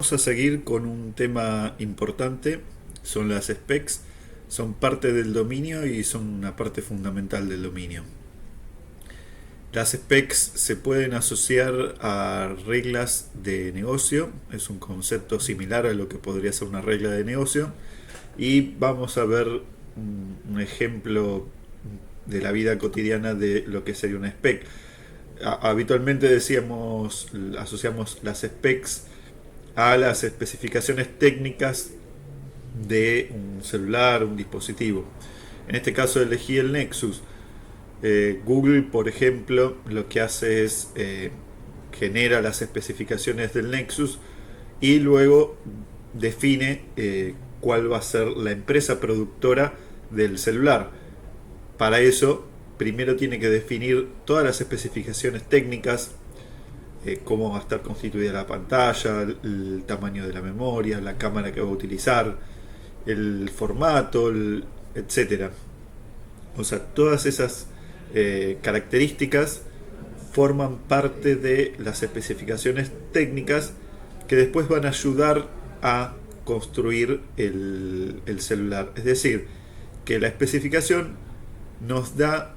Vamos a seguir con un tema importante, son las specs, son parte del dominio y son una parte fundamental del dominio. Las specs se pueden asociar a reglas de negocio, es un concepto similar a lo que podría ser una regla de negocio, y vamos a ver un ejemplo de la vida cotidiana de lo que sería una spec. Habitualmente asociamos las specs a las especificaciones técnicas de un celular, un dispositivo. En este caso elegí el Nexus. Google, por ejemplo, lo que hace es genera las especificaciones del Nexus y luego define cuál va a ser la empresa productora del celular. Para eso, primero tiene que definir todas las especificaciones técnicas, cómo va a estar constituida la pantalla, el tamaño de la memoria, la cámara que va a utilizar, el formato, etcétera. O sea, todas esas características forman parte de las especificaciones técnicas que después van a ayudar a construir el celular. Es decir, que la especificación nos da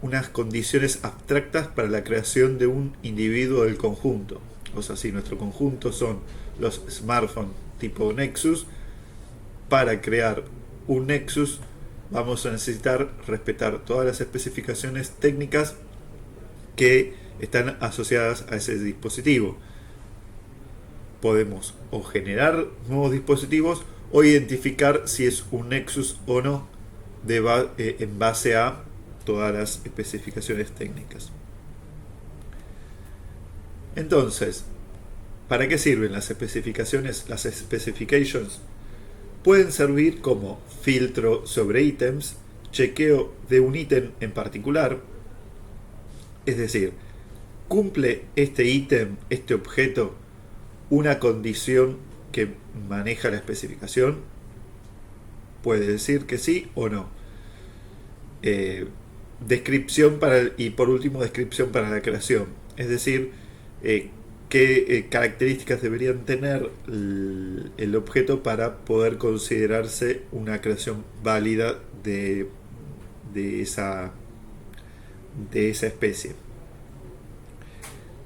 unas condiciones abstractas para la creación de un individuo del conjunto. O sea, si nuestro conjunto son los smartphones tipo Nexus, para crear un Nexus vamos a necesitar respetar todas las especificaciones técnicas que están asociadas a ese dispositivo. Podemos o generar nuevos dispositivos o identificar si es un Nexus o no en base a todas las especificaciones técnicas. Entonces, ¿para qué sirven las especificaciones? Las specifications pueden servir como filtro sobre ítems, chequeo de un ítem en particular, es decir, ¿cumple este ítem, este objeto, una condición que maneja la especificación? Puede decir que sí o no. Descripción y por último descripción para la creación, es decir, qué características deberían tener el objeto para poder considerarse una creación válida de esa especie.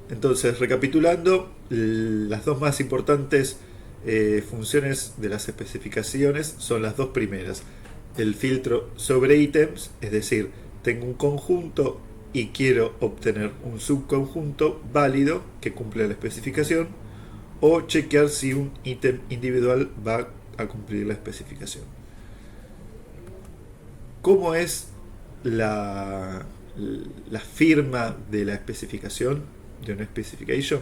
Entonces, recapitulando, las dos más importantes funciones de las especificaciones son las dos primeras. El filtro sobre ítems, es decir, tengo un conjunto y quiero obtener un subconjunto válido que cumple la especificación, o chequear si un ítem individual va a cumplir la especificación. ¿Cómo es la firma de la especificación, de una specification?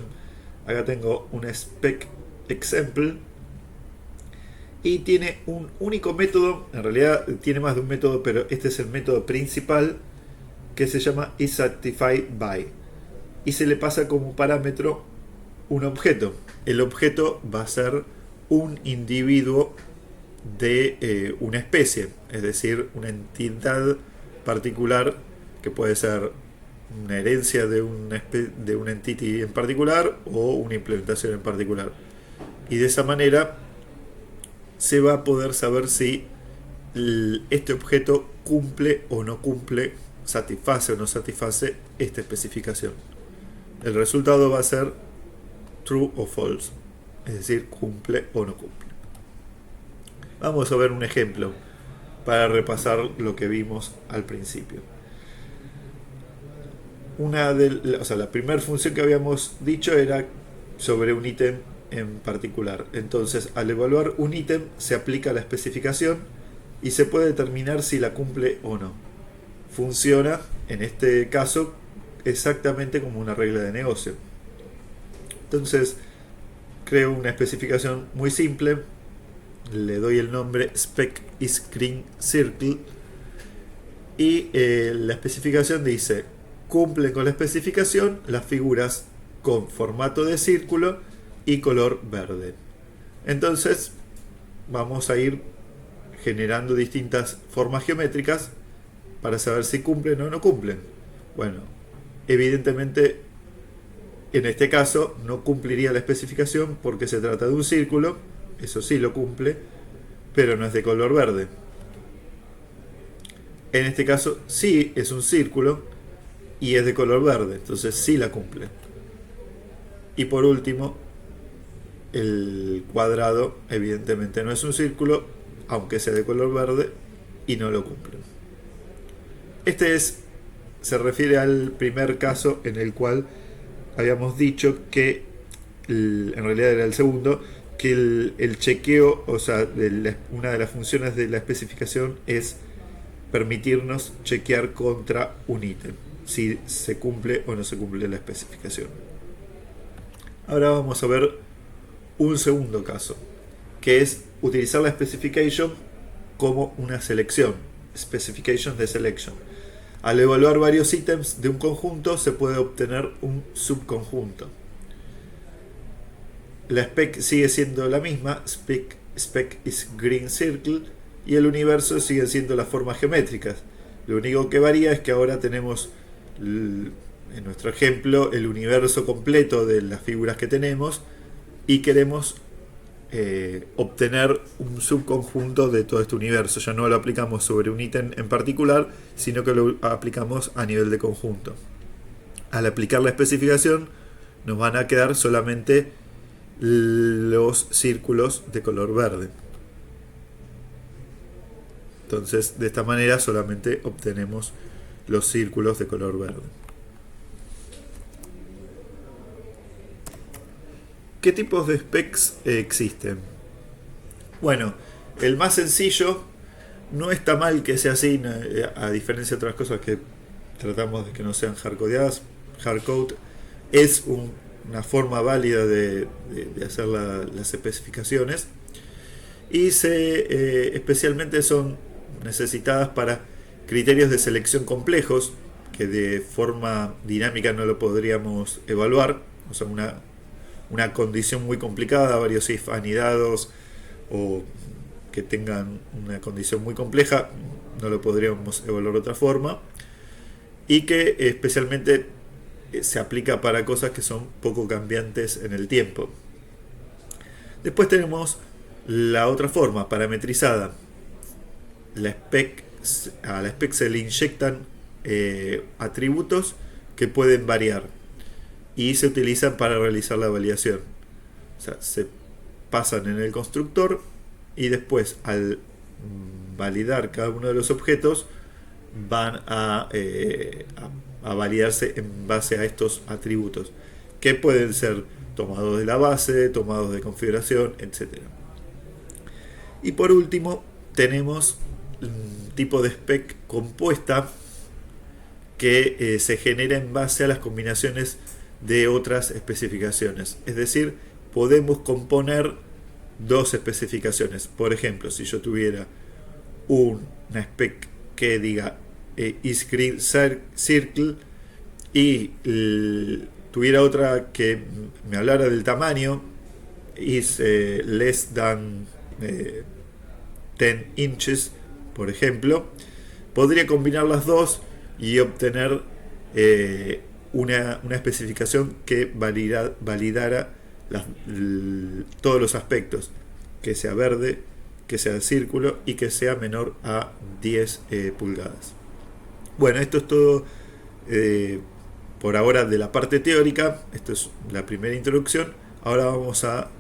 Acá tengo un spec example y tiene un único método. En realidad tiene más de un método, pero este es el método principal, que se llama isActifiedBy, y se le pasa como parámetro un objeto. El objeto va a ser un individuo de una especie, es decir, una entidad particular que puede ser una herencia de una entity en particular o una implementación en particular. Y de esa manera se va a poder saber si este objeto cumple o no cumple, satisface o no satisface esta especificación. El resultado va a ser true o false, es decir, cumple o no cumple. Vamos a ver un ejemplo para repasar lo que vimos al principio. La primera función que habíamos dicho era sobre un ítem en particular. Entonces, al evaluar un ítem se aplica la especificación y se puede determinar si la cumple o no. Funciona, en este caso, exactamente como una regla de negocio. Entonces, creo una especificación muy simple, le doy el nombre spec isGreenCircle y la especificación dice: cumplen con la especificación las figuras con formato de círculo y color verde. Entonces vamos a ir generando distintas formas geométricas para saber si cumplen o no cumplen. Bueno, evidentemente En este caso no cumpliría la especificación porque se trata de un círculo, eso sí lo cumple, pero no es de color verde. En este caso sí es un círculo y es de color verde, entonces sí la cumple. Y por último, el cuadrado evidentemente no es un círculo, aunque sea de color verde, y no lo cumple. Se refiere al primer caso en el cual habíamos dicho que, en realidad era el segundo, que el chequeo, o sea, una de las funciones de la especificación es permitirnos chequear contra un ítem, si se cumple o no se cumple la especificación. Ahora vamos a ver un segundo caso, que es utilizar la specification como una selección, specification de selection. Al evaluar varios ítems de un conjunto se puede obtener un subconjunto. La spec sigue siendo la misma, spec is green circle, y el universo siguen siendo las formas geométricas. Lo único que varía es que ahora tenemos, en nuestro ejemplo, el universo completo de las figuras que tenemos y queremos obtener un subconjunto de todo este universo. Ya no lo aplicamos sobre un ítem en particular, sino que lo aplicamos a nivel de conjunto. Al aplicar la especificación nos van a quedar solamente los círculos de color verde. Entonces, de esta manera solamente obtenemos los círculos de color verde. ¿Qué tipos de specs existen? Bueno, el más sencillo, no está mal que sea así, a diferencia de otras cosas que tratamos de que no sean hardcodeadas. Hardcode es una forma válida de hacer las especificaciones, y especialmente son necesitadas para criterios de selección complejos que de forma dinámica no lo podríamos evaluar. O sea, una condición muy complicada, varios if anidados o que tengan una condición muy compleja, no lo podríamos evaluar de otra forma, y que especialmente se aplica para cosas que son poco cambiantes en el tiempo. Después tenemos la otra forma, parametrizada. A la spec se le inyectan atributos que pueden variar y se utilizan para realizar la validación. O sea, se pasan en el constructor y después, al validar cada uno de los objetos, van a validarse en base a estos atributos, que pueden ser tomados de la base, tomados de configuración, etc. Y por último tenemos un tipo de spec compuesta que se genera en base a las combinaciones de otras especificaciones. Es decir, podemos componer dos especificaciones. Por ejemplo, si yo tuviera una spec que diga is green circle y tuviera otra que me hablara del tamaño, is less than 10 inches, por ejemplo, podría combinar las dos y obtener una especificación que validara todos los aspectos, que sea verde, que sea círculo y que sea menor a 10 pulgadas. Bueno, esto es todo por ahora de la parte teórica. Esto es la primera introducción. Ahora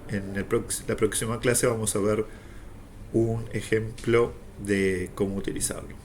en la próxima clase vamos a ver un ejemplo de cómo utilizarlo.